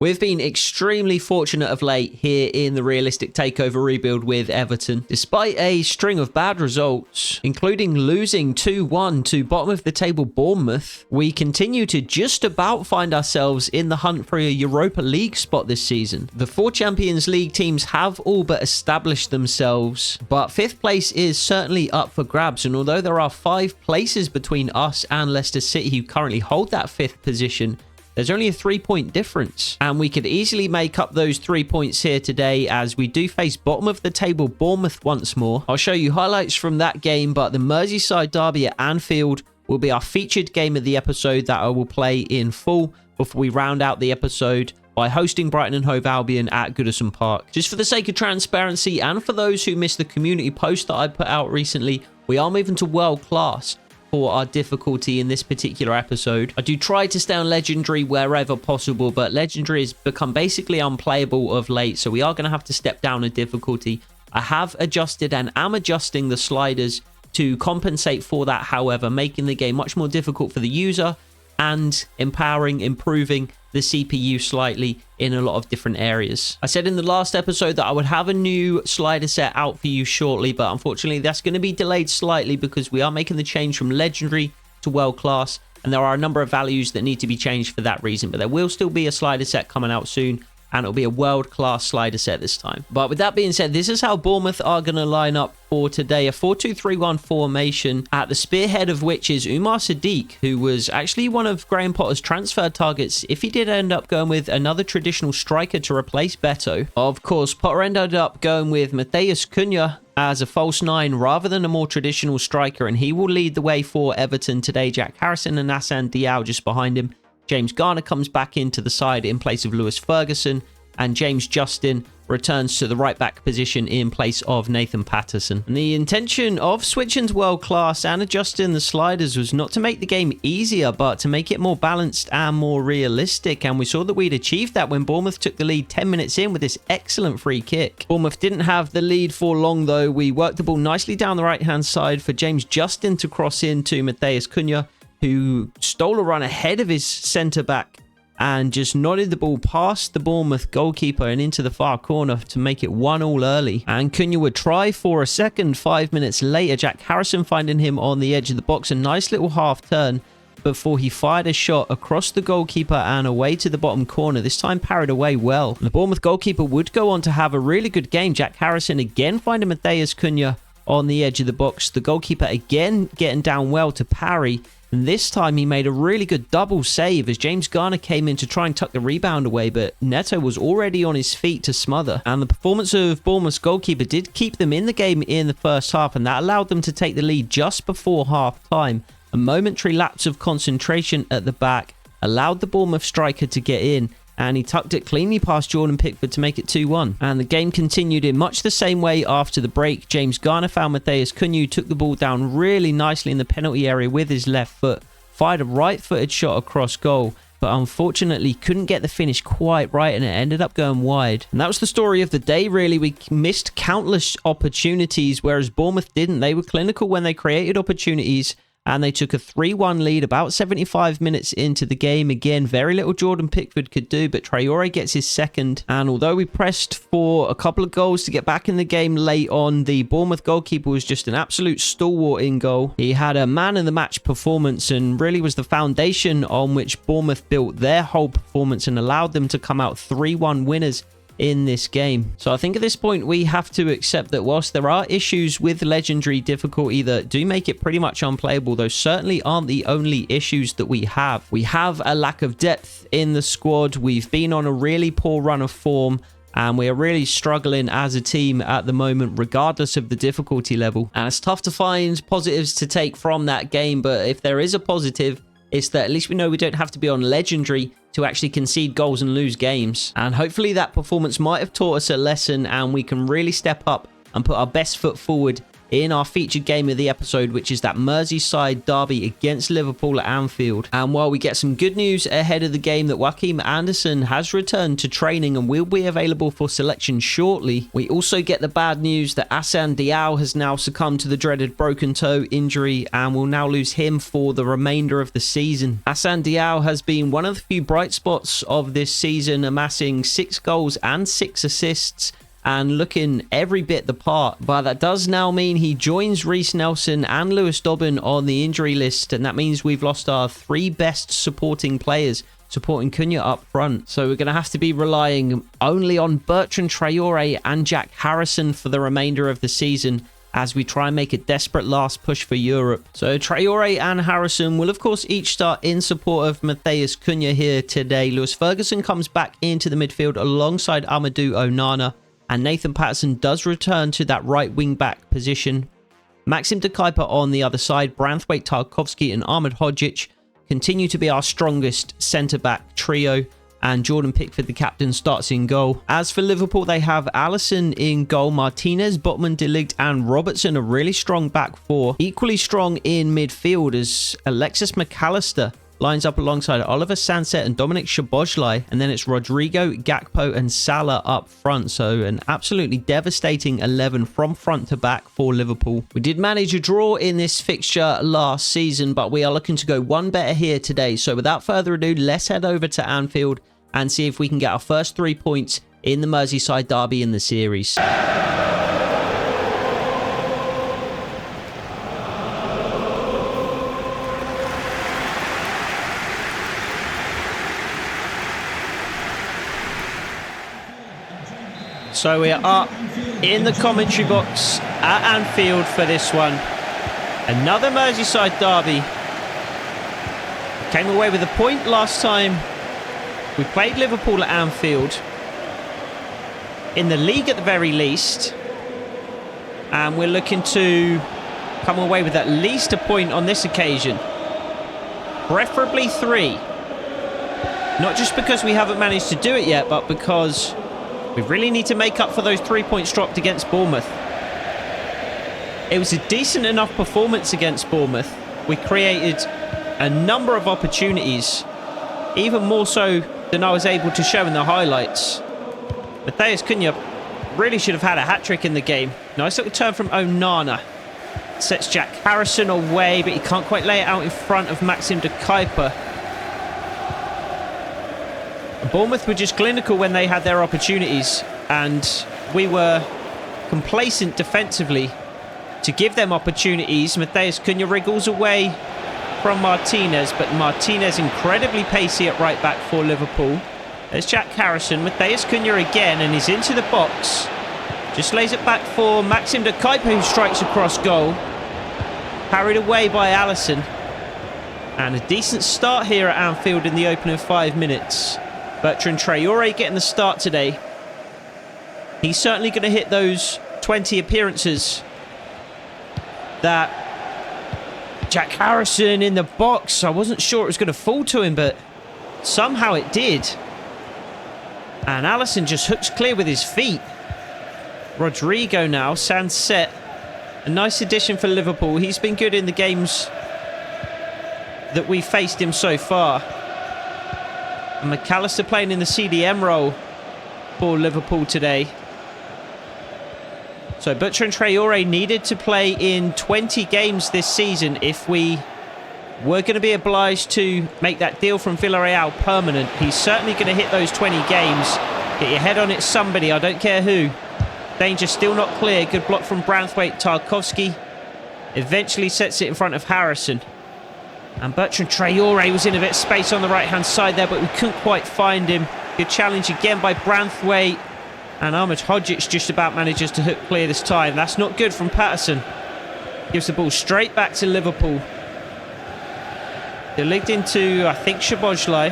We've been extremely fortunate of late here in the realistic takeover rebuild with Everton. Despite a string of bad results, including losing 2-1 to bottom of the table Bournemouth, we continue to just about find ourselves in the hunt for a Europa League spot this season. The 4 Champions League teams have all but established themselves, but 5th place is certainly up for grabs, and although there are 5 places between us and Leicester City who currently hold that 5th position, there's only a 3-point difference, and we could easily make up those 3 points here today as we do face bottom of the table Bournemouth once more. I'll show you highlights from that game, but the Merseyside derby at Anfield will be our featured game of the episode that I will play in full before we round out the episode by hosting Brighton and Hove Albion at Goodison Park. Just for the sake of transparency and for those who missed the community post that I put out recently, we are moving to world class for our difficulty in this particular episode. I do try to stay on legendary wherever possible, but legendary has become basically unplayable of late, so we are going to have to step down a difficulty. I have adjusted and am adjusting the sliders to compensate for that, however, making the game much more difficult for the user and improving the CPU slightly in a lot of different areas. I said in the last episode that I would have a new slider set out for you shortly, but unfortunately that's going to be delayed slightly because we are making the change from legendary to world class, and there are a number of values that need to be changed for that reason, but there will still be a slider set coming out soon, and it'll be a world-class slider set this time. But with that being said, this is how Bournemouth are going to line up for today. A 4-2-3-1 formation, at the spearhead of which is Umar Sadiq, who was actually one of Graham Potter's transfer targets if he did end up going with another traditional striker to replace Beto. Of course, Potter ended up going with Matheus Cunha as a false 9 rather than a more traditional striker, and he will lead the way for Everton today. Jack Harrison and Hassan Diao just behind him. James Garner comes back into the side in place of Lewis Ferguson, and James Justin returns to the right-back position in place of Nathan Patterson. And the intention of switching to world class and adjusting the sliders was not to make the game easier, but to make it more balanced and more realistic, and we saw that we'd achieved that when Bournemouth took the lead 10 minutes in with this excellent free kick. Bournemouth didn't have the lead for long though. We worked the ball nicely down the right-hand side for James Justin to cross into Matheus Cunha, who stole a run ahead of his centre-back and just nodded the ball past the Bournemouth goalkeeper and into the far corner to make it 1-1 early. And Cunha would try for a second 5 minutes later, Jack Harrison finding him on the edge of the box. A nice little half turn before he fired a shot across the goalkeeper and away to the bottom corner, this time parried away well. And the Bournemouth goalkeeper would go on to have a really good game. Jack Harrison again finding Matheus Cunha on the edge of the box. The goalkeeper again getting down well to parry. And this time he made a really good double save as James Garner came in to try and tuck the rebound away, but Neto was already on his feet to smother. And the performance of Bournemouth's goalkeeper did keep them in the game in the first half, and that allowed them to take the lead just before half-time. A momentary lapse of concentration at the back allowed the Bournemouth striker to get in, and he tucked it cleanly past Jordan Pickford to make it 2-1. And the game continued in much the same way after the break. James Garner found Matheus Cunha, took the ball down really nicely in the penalty area with his left foot, fired a right-footed shot across goal, but unfortunately couldn't get the finish quite right, and it ended up going wide. And that was the story of the day, really. We missed countless opportunities, whereas Bournemouth didn't. They were clinical when they created opportunities, and they took a 3-1 lead about 75 minutes into the game. Again, very little Jordan Pickford could do, but Traore gets his second. And although we pressed for a couple of goals to get back in the game late on, the Bournemouth goalkeeper was just an absolute stalwart in goal. He had a man-of-the-match performance and really was the foundation on which Bournemouth built their whole performance and allowed them to come out 3-1 winners in this game. So I think at this point we have to accept that whilst there are issues with legendary difficulty that do make it pretty much unplayable, those certainly aren't the only issues that we have. We have a lack of depth in the squad. We've been on a really poor run of form, and we are really struggling as a team at the moment regardless of the difficulty level. And it's tough to find positives to take from that game, but if there is a positive, it's that at least we know we don't have to be on legendary to actually concede goals and lose games. And hopefully that performance might have taught us a lesson, and we can really step up and put our best foot forward in our featured game of the episode, which is that Merseyside derby against Liverpool at Anfield. And while we get some good news ahead of the game that Joachim Andersen has returned to training and will be available for selection shortly, we also get the bad news that Assane Diao has now succumbed to the dreaded broken toe injury and will now lose him for the remainder of the season. Assane Diao has been one of the few bright spots of this season, amassing 6 goals and 6 assists and looking every bit the part, but that does now mean he joins Reiss Nelson and Lewis Dobbin on the injury list, and that means we've lost our 3 best supporting players supporting Cunha up front. So we're going to have to be relying only on Bertrand Traore and Jack Harrison for the remainder of the season as we try and make a desperate last push for Europe. So Traore and Harrison will of course each start in support of Matheus Cunha here today. Lewis Ferguson comes back into the midfield alongside Amadou Onana, and Nathan Patterson does return to that right wing back position. Maxim de Kuyper on the other side, Branthwaite, Tarkowski and Ahmed Hodzic continue to be our strongest centre-back trio, and Jordan Pickford, the captain, starts in goal. As for Liverpool, they have Alisson in goal, Martinez, Botman, De Ligt and Robertson, a really strong back 4. Equally strong in midfield as Alexis McAllister lines up alongside Oliver Sanset and Dominic Szoboszlai, and then it's Rodrigo, Gakpo and Salah up front. So an absolutely devastating 11 from front to back for Liverpool. We did manage a draw in this fixture last season, but we are looking to go one better here today. So without further ado, let's head over to Anfield and see if we can get our first 3 points in the Merseyside derby in the series. So we are up in the commentary box at Anfield for this one. Another Merseyside derby. Came away with a point last time we played Liverpool at Anfield. In the league at the very least. And we're looking to come away with at least a point on this occasion. Preferably 3. Not just because we haven't managed to do it yet, but because we really need to make up for those 3 points dropped against Bournemouth. It was a decent enough performance against Bournemouth. We created a number of opportunities, even more so than I was able to show in the highlights. Matheus Cunha really should have had a hat-trick in the game. Nice little turn from Onana. Sets Jack Harrison away, but he can't quite lay it out in front of Maxim de Kuyper. Bournemouth were just clinical when they had their opportunities, and we were complacent defensively to give them opportunities. Matheus Cunha wriggles away from Martinez, but Martinez incredibly pacey at right back for Liverpool. There's Jack Harrison, Matheus Cunha again, and he's into the box. Just lays it back for Maxim de Kuyper, who strikes across goal. Carried away by Alisson. And a decent start here at Anfield in the opening 5 minutes. Bertrand Traore getting the start today. He's certainly going to hit those 20 appearances that Jack Harrison in the box. I wasn't sure it was going to fall to him, but somehow it did. And Alisson just hooks clear with his feet. Rodrigo now, Sanset. A nice addition for Liverpool. He's been good in the games that we faced him so far. And McAllister playing in the CDM role for Liverpool today. So Bertrand Traore needed to play in 20 games this season if we were going to be obliged to make that deal from Villarreal permanent. He's certainly going to hit those 20 games. Get your head on it, somebody. I don't care who. Danger still not clear. Good block from Branthwaite. Tarkowski eventually sets it in front of Harrison. And Bertrand Traore was in a bit of space on the right-hand side there, but we couldn't quite find him. Good challenge again by Branthwaite. And Ahmed Hodzic just about manages to hook clear this time. That's not good from Patterson. Gives the ball straight back to Liverpool. De Ligt into, I think, Szoboszlai.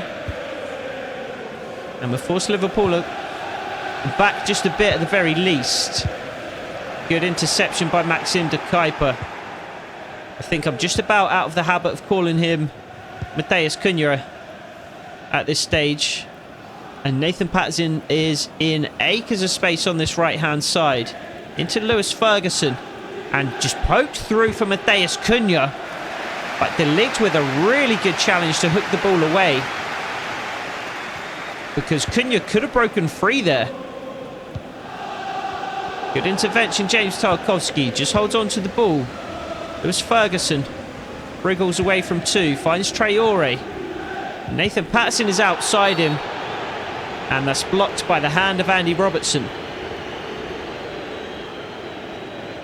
And we force Liverpool back just a bit at the very least. Good interception by Maxim de Kuyper. I think I'm just about out of the habit of calling him Matheus Cunha at this stage. And Nathan Patterson is in acres of space on this right-hand side. Into Lewis Ferguson. And just poked through for Matheus Cunha. But De Ligt with a really good challenge to hook the ball away. Because Cunha could have broken free there. Good intervention, James Tarkowski. Just holds on to the ball. It was Ferguson. Wriggles away from 2. Finds Traore. Nathan Patterson is outside him. And that's blocked by the hand of Andy Robertson.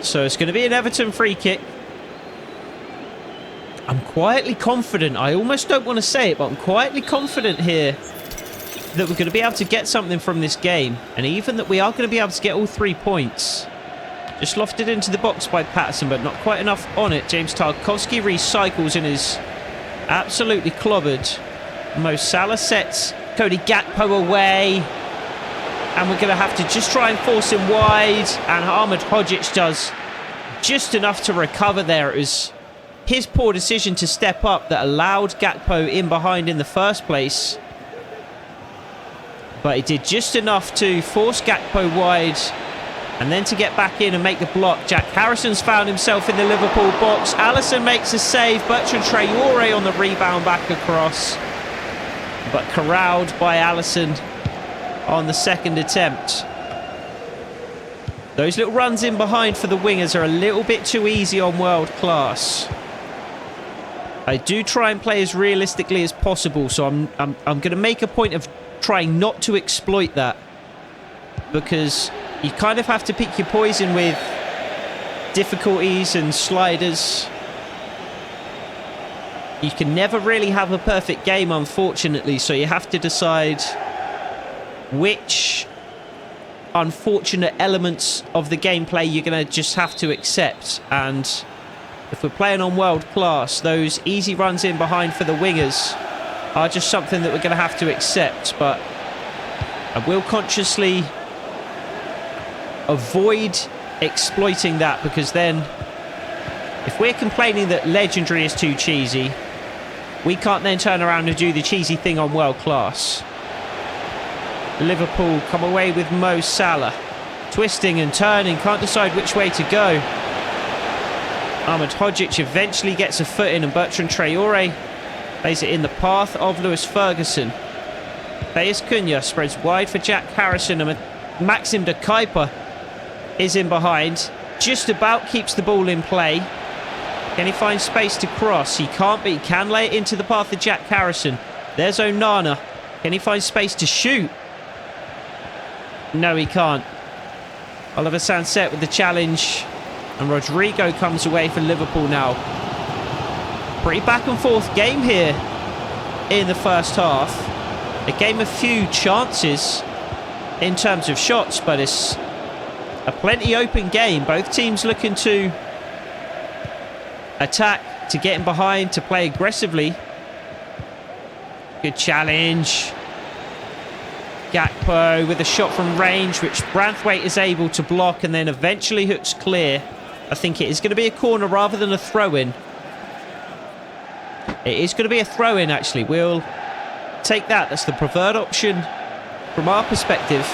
So it's going to be an Everton free kick. I'm quietly confident. I almost don't want to say it, but I'm quietly confident here that we're going to be able to get something from this game. And even that we are going to be able to get all 3 points. Just lofted into the box by Patterson, but not quite enough on it. James Tarkowski recycles and is absolutely clobbered. Mo Salah sets Cody Gakpo away. And we're going to have to just try and force him wide. And Ahmed Hodzic does just enough to recover there. It was his poor decision to step up that allowed Gakpo in behind in the first place. But he did just enough to force Gakpo wide and then to get back in and make the block. Jack Harrison's found himself in the Liverpool box. Alisson makes a save. Bertrand Traore on the rebound back across. But corralled by Alisson on the second attempt. Those little runs in behind for the wingers are a little bit too easy on world class. I do try and play as realistically as possible, so I'm going to make a point of trying not to exploit that, because you kind of have to pick your poison with difficulties and sliders. You can never really have a perfect game, unfortunately, so you have to decide which unfortunate elements of the gameplay you're going to just have to accept. And if we're playing on world class, those easy runs in behind for the wingers are just something that we're going to have to accept. But I will consciously avoid exploiting that, because then if we're complaining that legendary is too cheesy, we can't then turn around and do the cheesy thing on world class. Liverpool come away with Mo Salah. Twisting and turning, can't decide which way to go. Ahmed Hodzic eventually gets a foot in, and Bertrand Traore plays it in the path of Lewis Ferguson. Matheus Cunha spreads wide for Jack Harrison, and Maxim de Kuyper is in behind. Just about keeps the ball in play. Can he find space to cross? He can't, but he can lay it into the path of Jack Harrison. There's Onana. Can he find space to shoot? No, he can't. Oliver Sanset with the challenge. And Rodrigo comes away for Liverpool now. Pretty back and forth game here in the first half. A game of few chances in terms of shots, but it's a plenty open game. Both teams looking to attack, to get in behind, to play aggressively. Good challenge. Gakpo with a shot from range, which Branthwaite is able to block and then eventually hooks clear. I think it is going to be a corner rather than a throw-in. It is going to be a throw-in, actually. We'll take that. That's the preferred option from our perspective.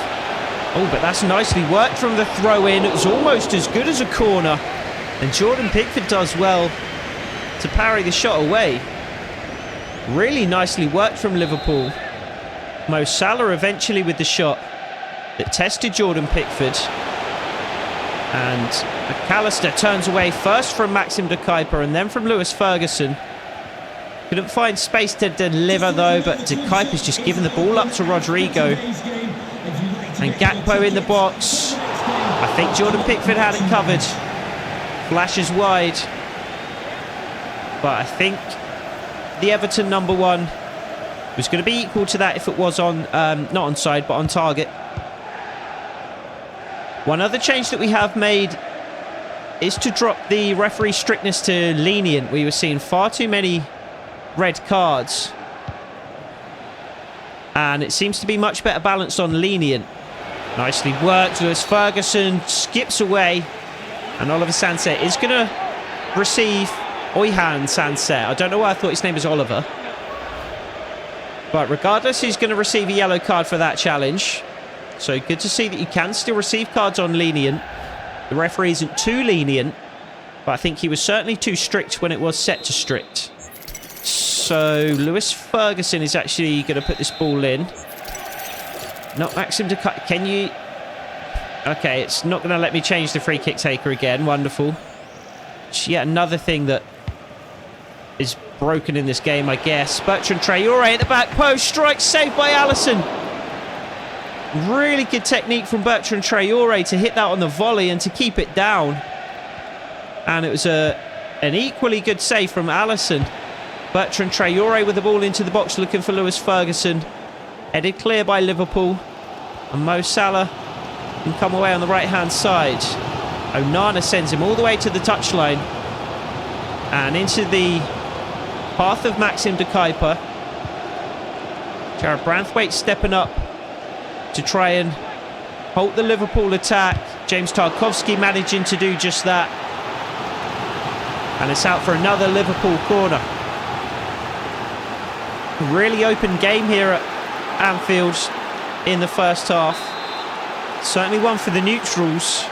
Oh, but that's nicely worked from the throw-in. It was almost as good as a corner. And Jordan Pickford does well to parry the shot away. Really nicely worked from Liverpool. Mo Salah eventually with the shot that tested Jordan Pickford. And McAllister turns away first from Maxim de Kuyper and then from Lewis Ferguson. Couldn't find space to deliver though, but de Kuyper's just given the ball up to Rodrigo. And Gakpo in the box. I think Jordan Pickford had it covered. Flashes wide. But I think the Everton number one was going to be equal to that if it was on, not on side, but on target. One other change that we have made is to drop the referee strictness to lenient. We were seeing far too many red cards. And it seems to be much better balanced on lenient. Nicely worked. Lewis Ferguson skips away. And Oliver Sanset is going to receive Oyhan Sanset. I don't know why I thought his name was Oliver. But regardless, he's going to receive a yellow card for that challenge. So good to see that you can still receive cards on lenient. The referee isn't too lenient. But I think he was certainly too strict when it was set to strict. So Lewis Ferguson is actually going to put this ball in. Not Maxim Decay. Can you... Okay, it's not going to let me change the free kick taker again. Wonderful. It's yet another thing that is broken in this game, I guess. Bertrand Traore at the back post. Strike saved by Alisson. Really good technique from Bertrand Traore to hit that on the volley and to keep it down. And it was an equally good save from Alisson. Bertrand Traore with the ball into the box looking for Lewis Ferguson. Headed clear by Liverpool. And Mo Salah can come away on the right-hand side. Onana sends him all the way to the touchline. And into the path of Maxim de Kuiper. Jared Branthwaite stepping up to try and halt the Liverpool attack. James Tarkowski managing to do just that. And it's out for another Liverpool corner. Really open game here at Anfield in the first half. Certainly one for the neutrals.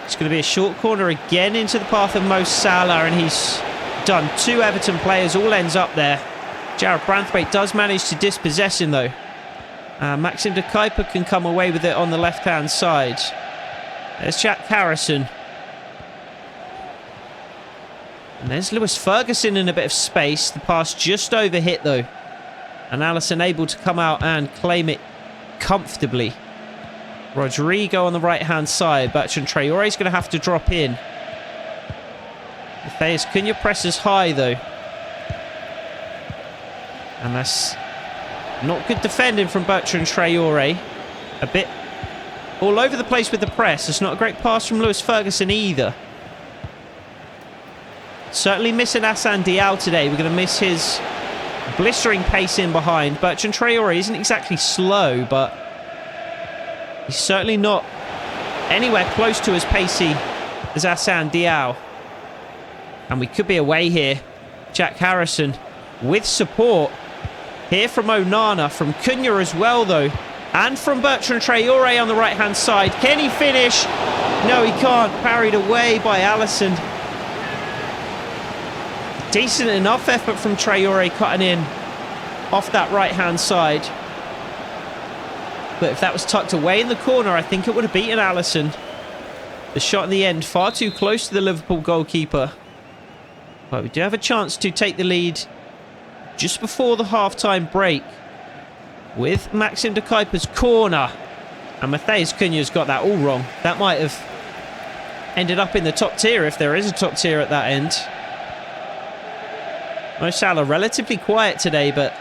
It's going to be a short corner again into the path of Mo Salah, and he's done two Everton players, all ends up there. Jared Branthwaite does manage to dispossess him though. Maxim de Kuiper can come away with it on the left-hand side. There's Jack Harrison. And there's Lewis Ferguson in a bit of space. The pass just over hit though. And Alisson able to come out and claim it comfortably. Rodrigo on the right-hand side. Bertrand Traore is going to have to drop in. Matheus Cunha presses high though. And that's not good defending from Bertrand Traore. A bit all over the place with the press. It's not a great pass from Lewis Ferguson either. Certainly missing Assane Diao today. We're going to miss his blistering pace in behind. Bertrand Traore isn't exactly slow, but he's certainly not anywhere close to as pacey as Assane Diao. And we could be away here. Jack Harrison with support here from Onana, from Cunha as well though, and from Bertrand Traore on the right-hand side. Can he finish? No, he can't. Parried away by Alisson. Decent enough effort from Traore cutting in off that right-hand side. But if that was tucked away in the corner, I think it would have beaten Alisson. The shot in the end, far too close to the Liverpool goalkeeper. But we do have a chance to take the lead just before the half-time break with Maxim de Kuiper's corner. And Matheus Cunha's got that all wrong. That might have ended up in the top tier if there is a top tier at that end. Mo Salah relatively quiet today, but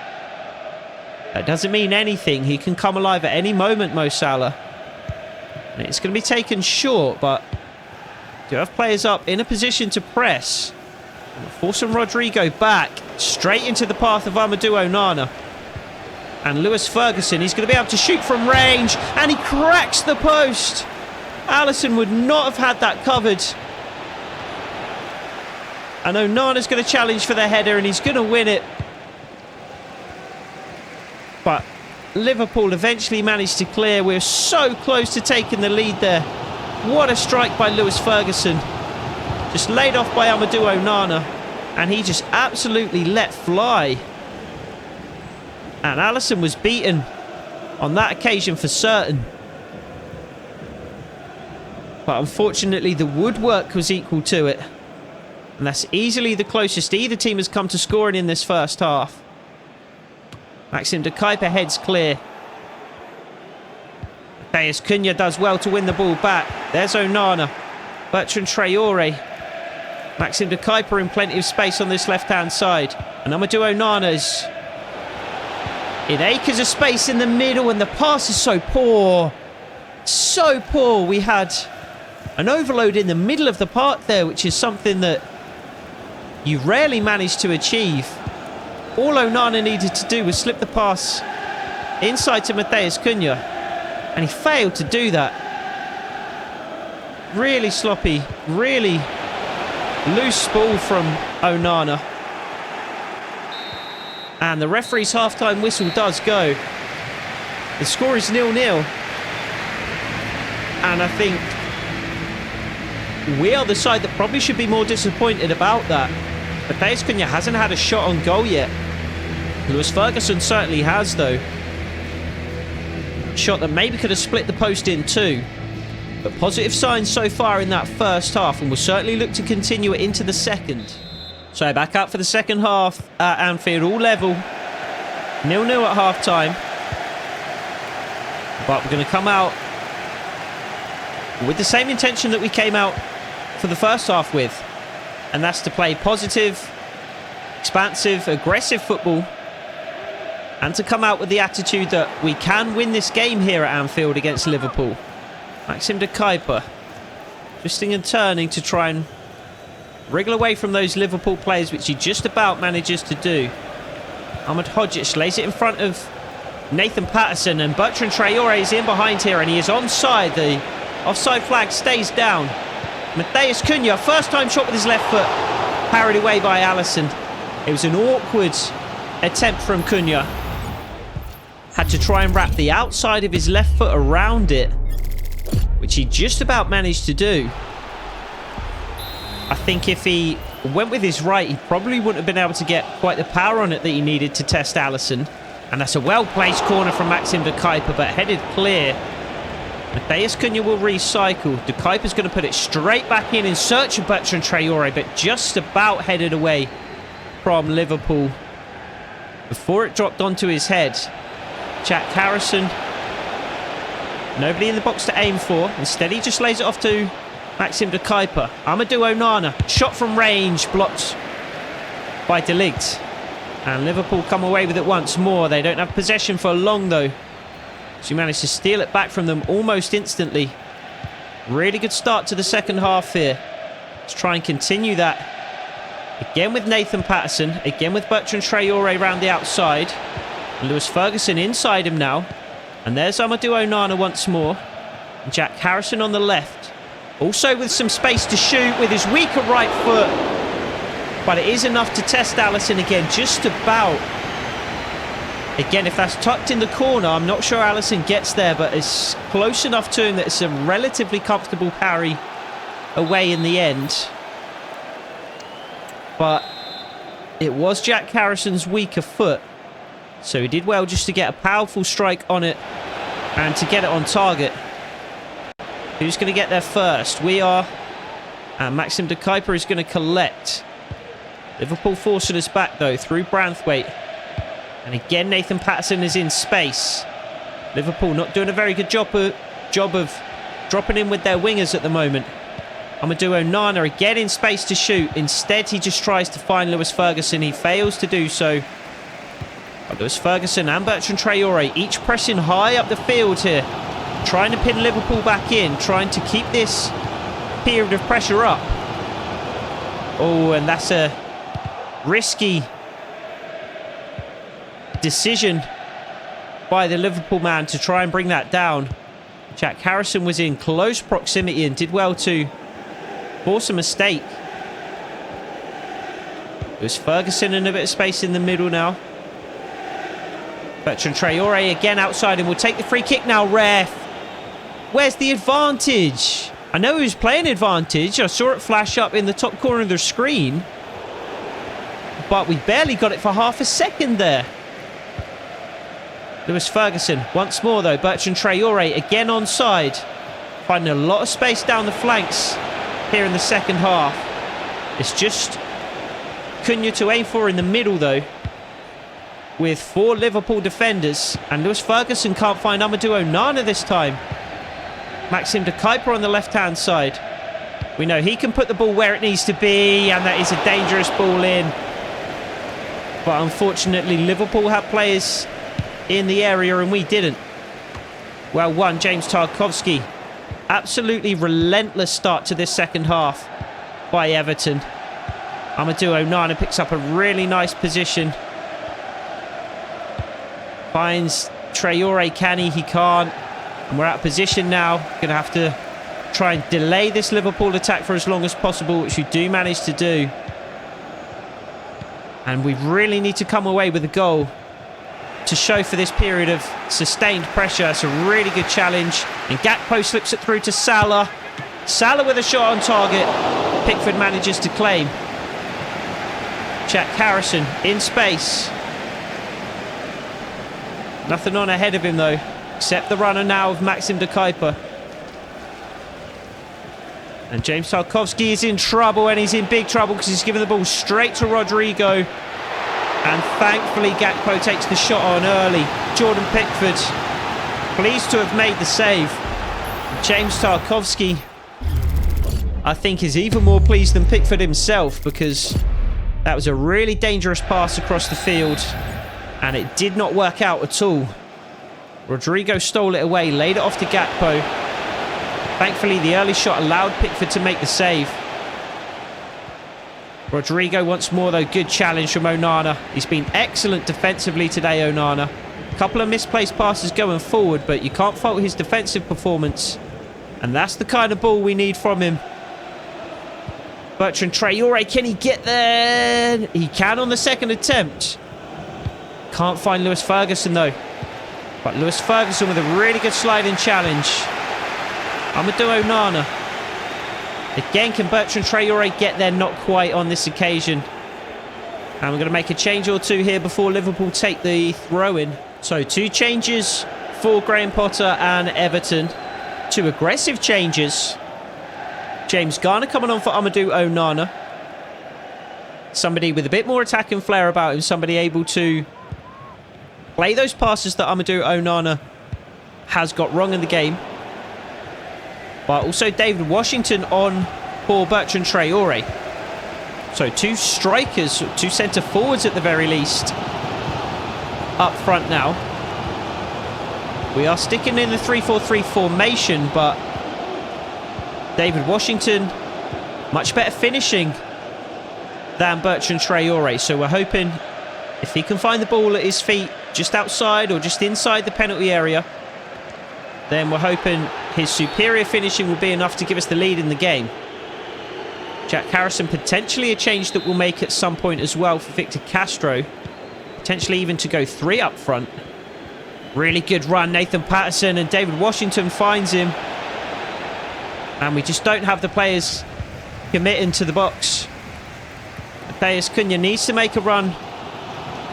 that doesn't mean anything. He can come alive at any moment, Mo Salah. And it's going to be taken short, but do have players up in a position to press. Forcing Rodrigo back straight into the path of Amadou Onana. And Lewis Ferguson, he's going to be able to shoot from range, and he cracks the post. Alisson would not have had that covered. And Onana's going to challenge for the header, and he's going to win it. But Liverpool eventually managed to clear. We're so close to taking the lead there. What a strike by Lewis Ferguson. Just laid off by Amadou Onana. And he just absolutely let fly. And Alisson was beaten on that occasion for certain. But unfortunately, the woodwork was equal to it. And that's easily the closest either team has come to scoring in this first half. Maxim de Kuiper heads clear. Matheus Cunha does well to win the ball back. There's Onana. Bertrand Traore. Maxim de Kuiper in plenty of space on this left-hand side. And Amadou Onana is in acres of space in the middle, and the pass is so poor. So poor. We had an overload in the middle of the park there, which is something that you rarely manage to achieve. All Onana needed to do was slip the pass inside to Matheus Cunha, and he failed to do that. Really sloppy, really loose ball from Onana. And the referee's half-time whistle does go. The score is 0-0. And I think we are the side that probably should be more disappointed about that. Matheus Cunha hasn't had a shot on goal yet. Lewis Ferguson certainly has, though. Shot that maybe could have split the post in two. But positive signs so far in that first half, and we'll certainly look to continue it into the second. So back up for the second half at Anfield, all level. 0-0 at half-time. But we're going to come out with the same intention that we came out for the first half with. And that's to play positive, expansive, aggressive football. And to come out with the attitude that we can win this game here at Anfield against Liverpool. Maxim de Kuyper twisting and turning to try and wriggle away from those Liverpool players, which he just about manages to do. Ahmed Hodzic lays it in front of Nathan Patterson, and Bertrand Traore is in behind here, and he is onside. The offside flag stays down. Matheus Cunha, first time shot with his left foot, parried away by Alisson. It was an awkward attempt from Cunha. Had to try and wrap the outside of his left foot around it, which he just about managed to do. I think if he went with his right, he probably wouldn't have been able to get quite the power on it that he needed to test Alisson. And that's a well-placed corner from Maxim de Kuyper, but headed clear. Matheus Cunha will recycle. De Kuyper's going to put it straight back in search of Bertrand Traore, but just about headed away from Liverpool before it dropped onto his head. Jack Harrison, nobody in the box to aim for. Instead, he just lays it off to Maxim de Kuyper. Amadou Onana, shot from range, blocked by De Ligt. And Liverpool come away with it once more. They don't have possession for long, though. So he managed to steal it back from them almost instantly. Really good start to the second half here. Let's try and continue that. Again with Nathan Patterson. Again with Bertrand Traore around the outside. And Lewis Ferguson inside him now. And there's Amadou Onana once more. And Jack Harrison on the left. Also with some space to shoot with his weaker right foot. But it is enough to test Alisson again, just about. Again, if that's tucked in the corner, I'm not sure Alisson gets there, but it's close enough to him that it's a relatively comfortable parry away in the end. But it was Jack Harrison's weaker foot. So he did well just to get a powerful strike on it and to get it on target. Who's going to get there first? We are. And Maxim de Kuyper is going to collect. Liverpool forcing us back, though, through Branthwaite. And again, Nathan Patterson is in space. Liverpool not doing a very good job of dropping in with their wingers at the moment. Amadou Onana again in space to shoot. Instead, he just tries to find Lewis Ferguson. He fails to do so. But Lewis Ferguson and Bertrand Traore each pressing high up the field here. Trying to pin Liverpool back in. Trying to keep this period of pressure up. Oh, and that's a risky decision by the Liverpool man to try and bring that down. Jack Harrison was in close proximity and did well to force a mistake. There's Ferguson in a bit of space in the middle now. Bertrand Traore again outside and will take the free kick now. Ref, where's the advantage? I know he was playing advantage. I saw it flash up in the top corner of the screen. But we barely got it for half a second there. Lewis Ferguson once more, though. Bertrand Traore again onside. Finding a lot of space down the flanks here in the second half. It's just Cunha to aim for in the middle, though, with 4 Liverpool defenders. And Lewis Ferguson can't find Amadou Onana this time. Maxim de Kuyper on the left-hand side. We know he can put the ball where it needs to be, and that is a dangerous ball in. But unfortunately, Liverpool had players in the area and we didn't. Well won, James Tarkowski. Absolutely relentless start to this second half by Everton. Amadou Onana picks up a really nice position. Finds Traore, can he? He can't. And we're out of position now. Going to have to try and delay this Liverpool attack for as long as possible, which we do manage to do. And we really need to come away with a goal to show for this period of sustained pressure. It's a really good challenge. And Gakpo slips it through to Salah. Salah with a shot on target. Pickford manages to claim. Jack Harrison in space. Nothing on ahead of him though, except the runner now of Maxim de Kuyper. And James Tarkowski is in trouble, and he's in big trouble because he's given the ball straight to Rodrigo. And thankfully Gakpo takes the shot on early. Jordan Pickford, pleased to have made the save. James Tarkowski, I think, is even more pleased than Pickford himself, because that was a really dangerous pass across the field and it did not work out at all. Rodrigo stole it away, laid it off to Gakpo. Thankfully, the early shot allowed Pickford to make the save. Rodrigo once more, though. Good challenge from Onana. He's been excellent defensively today, Onana. A couple of misplaced passes going forward, but you can't fault his defensive performance. And that's the kind of ball we need from him. Bertrand Traore, can he get there? He can on the second attempt. Can't find Lewis Ferguson, though. But Lewis Ferguson with a really good sliding challenge. Amadou Onana. Again, can Bertrand Traore get there? Not quite on this occasion. And we're going to make a change or two here before Liverpool take the throw-in. So 2 changes for Graham Potter and Everton. 2 aggressive changes. James Garner coming on for Amadou Onana. Somebody with a bit more attack and flair about him. Somebody able to play those passes that Amadou Onana has got wrong in the game. But also David Washington on for Bertrand Traore. So 2 strikers, 2 centre forwards at the very least, up front now. We are sticking in the 3-4-3 formation, but David Washington, much better finishing than Bertrand Traore. So we're hoping if he can find the ball at his feet just outside or just inside the penalty area, then we're hoping his superior finishing will be enough to give us the lead in the game. Jack Harrison, potentially a change that we'll make at some point as well for Victor Castro. Potentially even to go 3 up front. Really good run, Nathan Patterson, and David Washington finds him. And we just don't have the players committing to the box. Matheus Cunha needs to make a run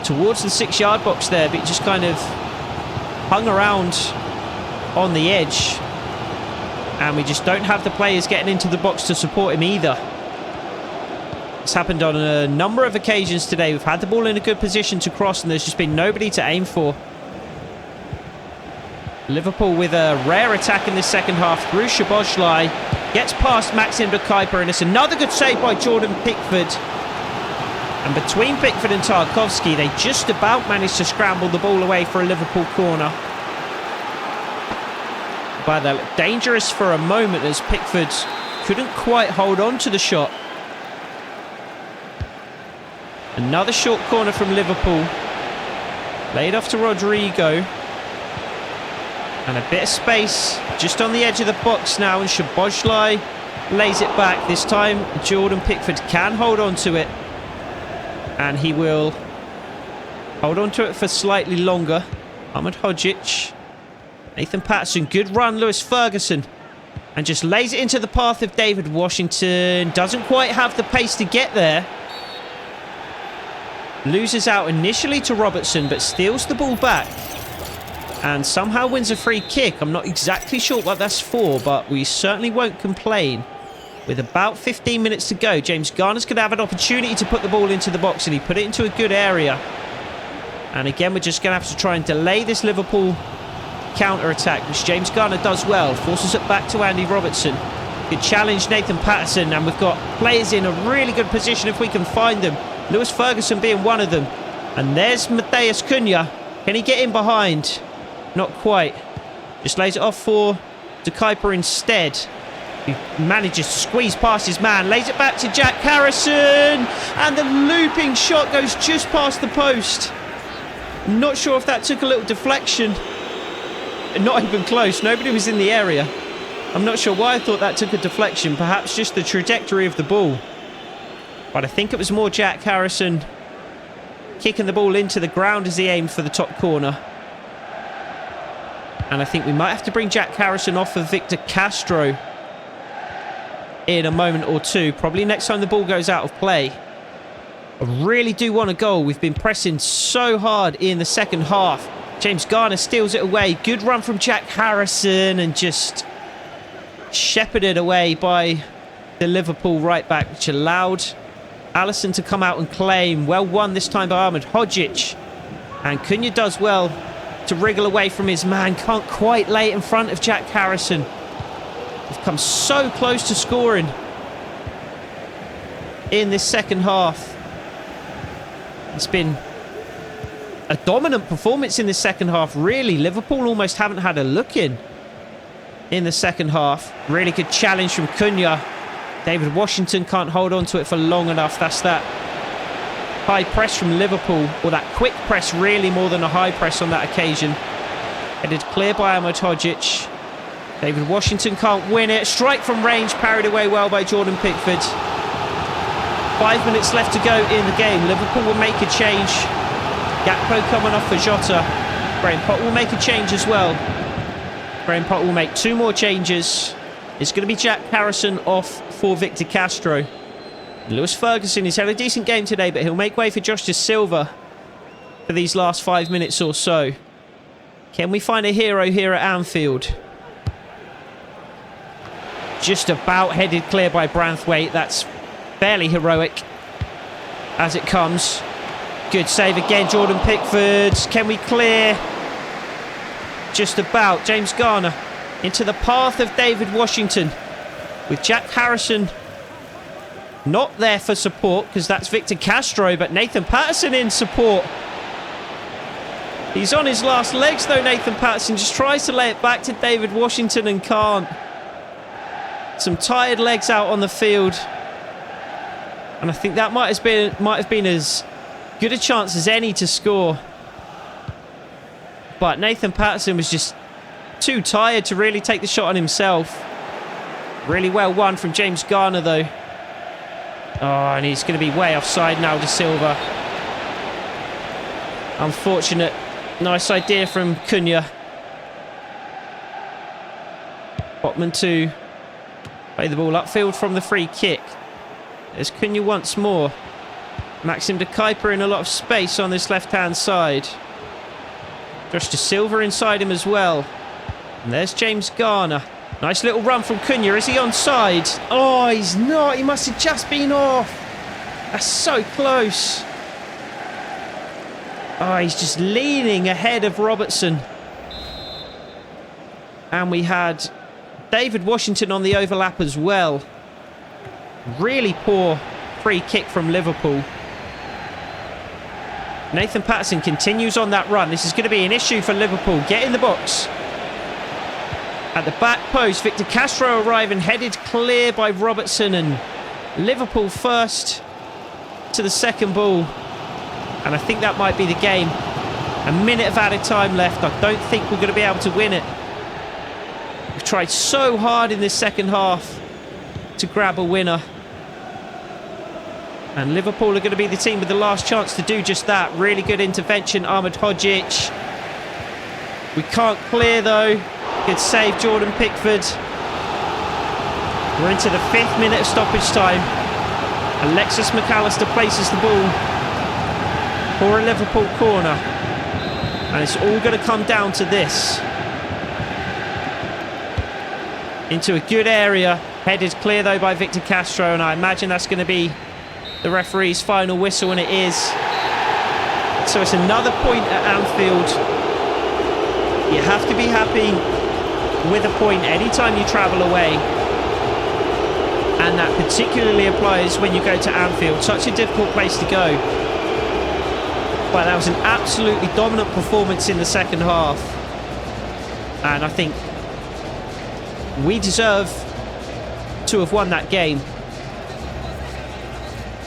towards the 6-yard box there, but he just kind of hung around on the edge. And we just don't have the players getting into the box to support him either. It's happened on a number of occasions today. We've had the ball in a good position to cross and there's just been nobody to aim for. Liverpool with a rare attack in this second half through Szoboszlai. Gets past Maxim de Kuyper, and it's another good save by Jordan Pickford. And between Pickford and Tarkowski, they just about managed to scramble the ball away for a Liverpool corner. But they looked dangerous for a moment as Pickford couldn't quite hold on to the shot. Another short corner from Liverpool. Laid off to Rodrigo. And a bit of space just on the edge of the box now, and Szoboszlai lays it back. This time Jordan Pickford can hold on to it, and he will hold on to it for slightly longer. Ahmed Hodzic, Nathan Patterson, good run, Lewis Ferguson, and just lays it into the path of David Washington. Doesn't quite have the pace to get there. Loses out initially to Robertson, but steals the ball back. And somehow wins a free kick. I'm not exactly sure what that's for, but we certainly won't complain. With about 15 minutes to go, James Garner's going to have an opportunity to put the ball into the box, and he put it into a good area. And again, we're just going to have to try and delay this Liverpool counter-attack, which James Garner does well. Forces it back to Andy Robertson. Good challenge, Nathan Patterson, and we've got players in a really good position if we can find them. Lewis Ferguson being one of them. And there's Matheus Cunha. Can he get in behind? Not quite. Just lays it off for De Kuyper instead. He manages to squeeze past his man. Lays it back to Jack Harrison. And the looping shot goes just past the post. Not sure if that took a little deflection. Not even close. Nobody was in the area. I'm not sure why I thought that took a deflection. Perhaps just the trajectory of the ball. But I think it was more Jack Harrison kicking the ball into the ground as he aimed for the top corner. And I think we might have to bring Jack Harrison off of Victor Castro. in a moment or two. Probably next time the ball goes out of play. I really do want a goal. We've been pressing so hard in the second half. James Garner steals it away. Good run from Jack Harrison and just shepherded away by the Liverpool right back, which allowed Alisson to come out and claim. Well won this time by Ahmed Hodzic. And Cunha does well to wriggle away from his man. Can't quite lay it in front of Jack Harrison. We've come so close to scoring in this second half. It's been a dominant performance in the second half, really. Liverpool almost haven't had a look in the second half. Really good challenge from Cunha. David Washington can't hold on to it for long enough. That's that high press from Liverpool, or that quick press, really, more than a high press on that occasion. Headed clear by Ahmed Hodzic. David Washington can't win it. Strike from range, parried away well by Jordan Pickford. 5 minutes left to go in the game. Liverpool will make a change. Gakpo coming off for Jota. Graham Potter will make a change as well. Graham Potter will make 2 more changes. It's going to be Jack Harrison off for Victor Castro. Lewis Ferguson, he's had a decent game today, but he'll make way for Josh Da Silva for these last 5 minutes or so. Can we find a hero here at Anfield? Just about headed clear by Branthwaite. That's fairly heroic as it comes. Good save again, Jordan Pickford. Can we clear? Just about. James Garner into the path of David Washington, with Jack Harrison not there for support, because that's Victor Castro, but Nathan Patterson in support. He's on his last legs though, Nathan Patterson. Just tries to lay it back to David Washington and can't. Some tired legs out on the field. And I think that might have been as good a chance as any to score. But Nathan Patterson was just too tired to really take the shot on himself. Really well won from James Garner though. Oh, and he's going to be way offside now, Da Silva. Unfortunate. Nice idea from Cunha. Botman to play the ball upfield from the free kick. There's Cunha once more. Maxim de Kuyper in a lot of space on this left-hand side. Josh Da Silva inside him as well. And there's James Garner. Nice little run from Cunha. Is he onside? Oh, he's not. He must have just been off. That's so close. Oh, he's just leaning ahead of Robertson. And we had David Washington on the overlap as well. Really poor free kick from Liverpool. Nathan Patterson continues on that run. This is going to be an issue for Liverpool. Get in the box. At the back post, Victor Castro arriving, headed clear by Robertson, and Liverpool first to the second ball. And I think that might be the game. A minute of added time left. I don't think we're going to be able to win it. We've tried so hard in this second half to grab a winner. And Liverpool are going to be the team with the last chance to do just that. Really good intervention, Ahmed Hodzic. We can't clear though. Good save, Jordan Pickford. We're into the 5th minute of stoppage time. Alexis McAllister places the ball for a Liverpool corner. And it's all going to come down to this. Into a good area. Headed clear though by Victor Castro, and I imagine that's going to be the referee's final whistle, and it is. So it's another point at Anfield. You have to be happy with a point anytime you travel away. And that particularly applies when you go to Anfield. Such a difficult place to go. But that was an absolutely dominant performance in the second half. And I think we deserve to have won that game.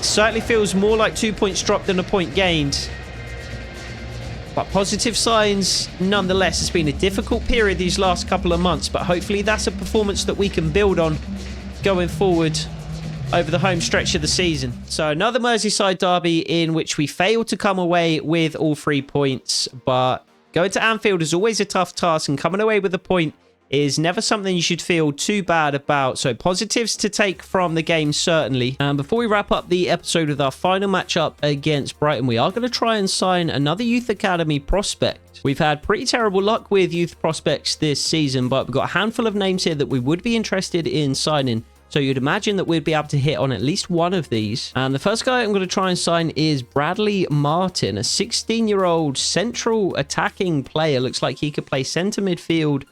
Certainly feels more like 2 points dropped than a point gained. But positive signs nonetheless. It's been a difficult period these last couple of months, but hopefully that's a performance that we can build on going forward over the home stretch of the season. So another Merseyside derby in which we failed to come away with all 3 points, but going to Anfield is always a tough task, and coming away with a point is never something you should feel too bad about. So positives to take from the game, certainly. And before we wrap up the episode with our final matchup against Brighton, we are going to try and sign another youth academy prospect. We've had pretty terrible luck with youth prospects this season, but we've got a handful of names here that we would be interested in signing. So you'd imagine that we'd be able to hit on at least one of these. And the first guy I'm going to try and sign is Bradley Martin, a 16-year-old central attacking player. Looks like he could play centre midfield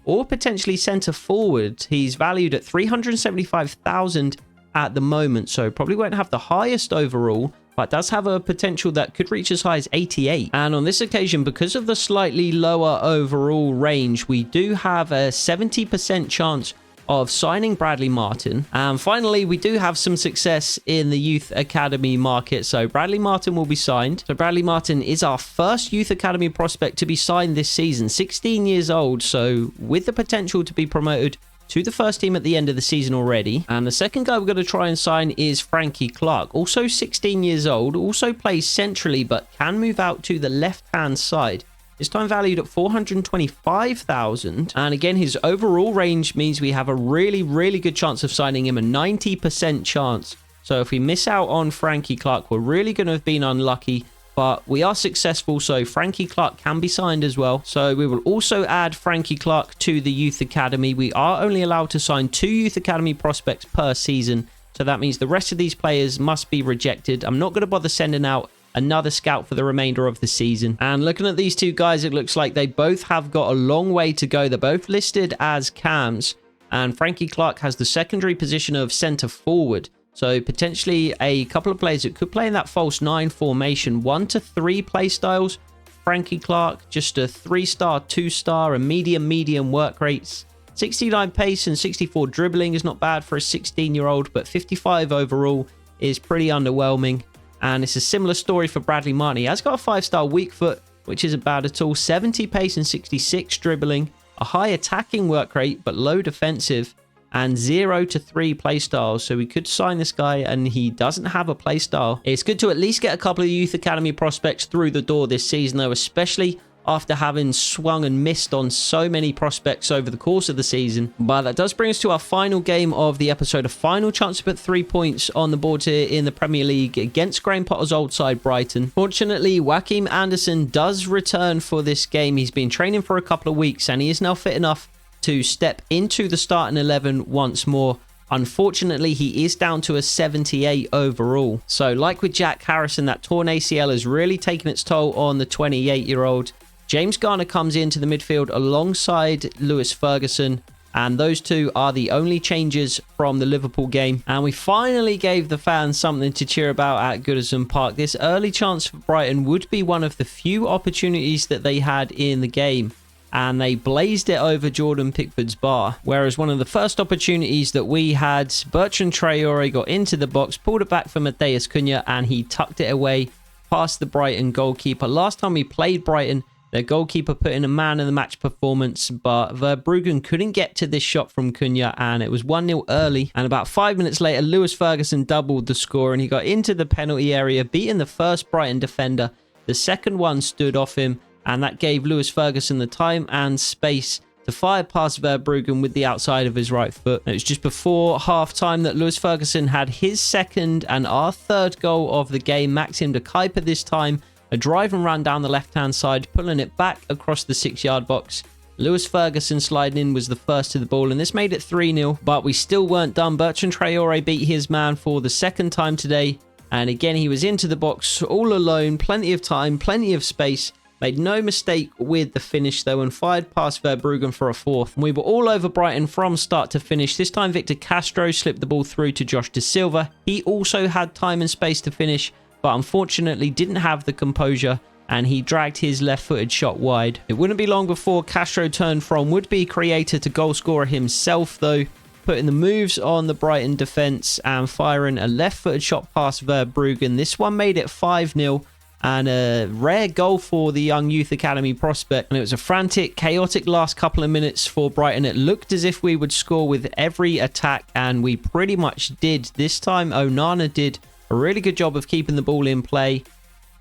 or potentially centre forward. He's valued at 375,000 at the moment, so probably won't have the highest overall, but does have a potential that could reach as high as 88. And on this occasion, because of the slightly lower overall range, we do have a 70% chance of signing Bradley Martin. And finally, we do have some success in the youth academy market, so Bradley Martin will be signed. So Bradley Martin is our first youth academy prospect to be signed this season, 16 years old, so with the potential to be promoted to the first team at the end of the season already. And the second guy we're going to try and sign is Frankie Clark, also 16 years old, also plays centrally but can move out to the left hand side. This time valued at 425,000, and again his overall range means we have a really good chance of signing him, a 90% chance. So if we miss out on Frankie Clark, we're really going to have been unlucky, but we are successful, so Frankie Clark can be signed as well. So we will also add Frankie Clark to the youth academy. We are only allowed to sign 2 youth academy prospects per season, so that means the rest of these players must be rejected. I'm not going to bother sending out another scout for the remainder of the season. And looking at these two guys, it looks like they both have got a long way to go. They're both listed as cams, and Frankie Clark has the secondary position of centre forward. So potentially a couple of players that could play in that false 9 formation. 1 to 3 play styles. Frankie Clark, just a 3-star, 2-star, and medium work rates. 69 pace and 64 dribbling is not bad for a 16-year-old, but 55 overall is pretty underwhelming. And it's a similar story for Bradley Martin. He has got a 5-star weak foot, which isn't bad at all. 70 pace and 66 dribbling. A high attacking work rate, but low defensive. And 0 to 3 playstyles. So we could sign this guy, and he doesn't have a playstyle. It's good to at least get a couple of youth academy prospects through the door this season, though, especially after having swung and missed on so many prospects over the course of the season. But that does bring us to our final game of the episode, a final chance to put 3 points on the board here in the Premier League against Graham Potter's old side, Brighton. Fortunately, Joachim Andersen does return for this game. He's been training for a couple of weeks, and he is now fit enough to step into the starting 11 once more. Unfortunately, he is down to a 78 overall. So like with Jack Harrison, that torn ACL has really taken its toll on the 28-year-old. James Garner comes into the midfield alongside Lewis Ferguson, and those two are the only changes from the Liverpool game. And we finally gave the fans something to cheer about at Goodison Park. This early chance for Brighton would be one of the few opportunities that they had in the game, and they blazed it over Jordan Pickford's bar. Whereas one of the first opportunities that we had, Bertrand Traore got into the box, pulled it back for Matheus Cunha, and he tucked it away past the Brighton goalkeeper. Last time we played Brighton, their goalkeeper put in a man of the match performance, but Verbruggen couldn't get to this shot from Cunha, and it was 1-0 early. And about 5 minutes later, Lewis Ferguson doubled the score, and he got into the penalty area, beating the first Brighton defender. The second one stood off him, and that gave Lewis Ferguson the time and space to fire past Verbruggen with the outside of his right foot. It was just before half-time that Lewis Ferguson had his second and our third goal of the game. Maxim de Kuyper this time, a drive and run down the left-hand side, pulling it back across the 6-yard box. Lewis Ferguson sliding in was the first to the ball, and this made it 3-0, but we still weren't done. Bertrand Traore beat his man for the second time today, and again he was into the box all alone, plenty of time, plenty of space. Made no mistake with the finish though, and fired past Verbruggen for a fourth. We were all over Brighton from start to finish. This time Victor Castro slipped the ball through to Josh Da Silva. He also had time and space to finish, but unfortunately didn't have the composure, and he dragged his left-footed shot wide. It wouldn't be long before Castro turned from would-be creator to goal scorer himself though, putting the moves on the Brighton defence and firing a left-footed shot past Verbruggen. This one made it 5-0. And a rare goal for the young youth academy prospect. And it was a frantic, chaotic last couple of minutes for Brighton. It looked as if we would score with every attack, and we pretty much did. This time, Onana did a really good job of keeping the ball in play.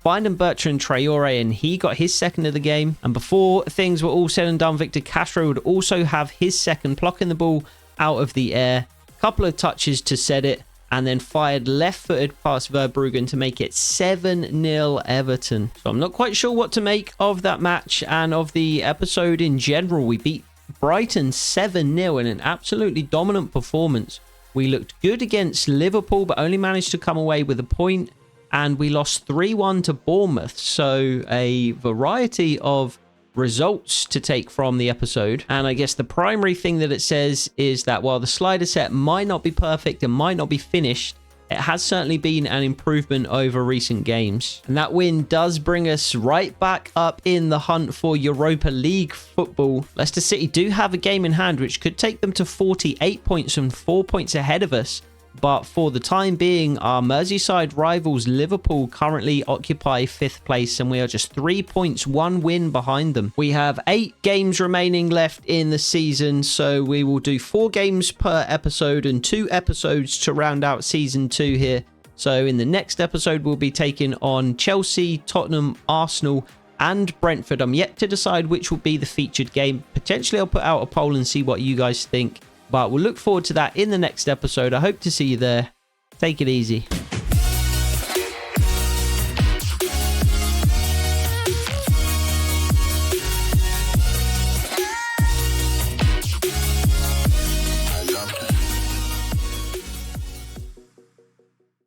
finding Bertrand Traore, and he got his second of the game. And before things were all said and done, Victor Castro would also have his second, plucking the ball out of the air. Couple of touches to set it, and then fired left-footed past Verbruggen to make it 7-0 Everton. So I'm not quite sure what to make of that match and of the episode in general. We beat Brighton 7-0 in an absolutely dominant performance. We looked good against Liverpool, but only managed to come away with a point. And we lost 3-1 to Bournemouth. So a variety of results to take from the episode. And I guess the primary thing that it says is that while the slider set might not be perfect and might not be finished, it has certainly been an improvement over recent games. And that win does bring us right back up in the hunt for Europa League football. Leicester City do have a game in hand, which could take them to 48 points and 4 points ahead of us. But for the time being, our Merseyside rivals Liverpool currently occupy 5th place, and we are just 3 points, 1 win behind them. We have 8 games remaining left in the season, so we will do 4 games per episode and 2 episodes to round out season 2 here. So in the next episode, we'll be taking on Chelsea, Tottenham, Arsenal, and Brentford. I'm yet to decide which will be the featured game. Potentially I'll put out a poll and see what you guys think. But we'll look forward to that in the next episode. I hope to see you there. Take it easy.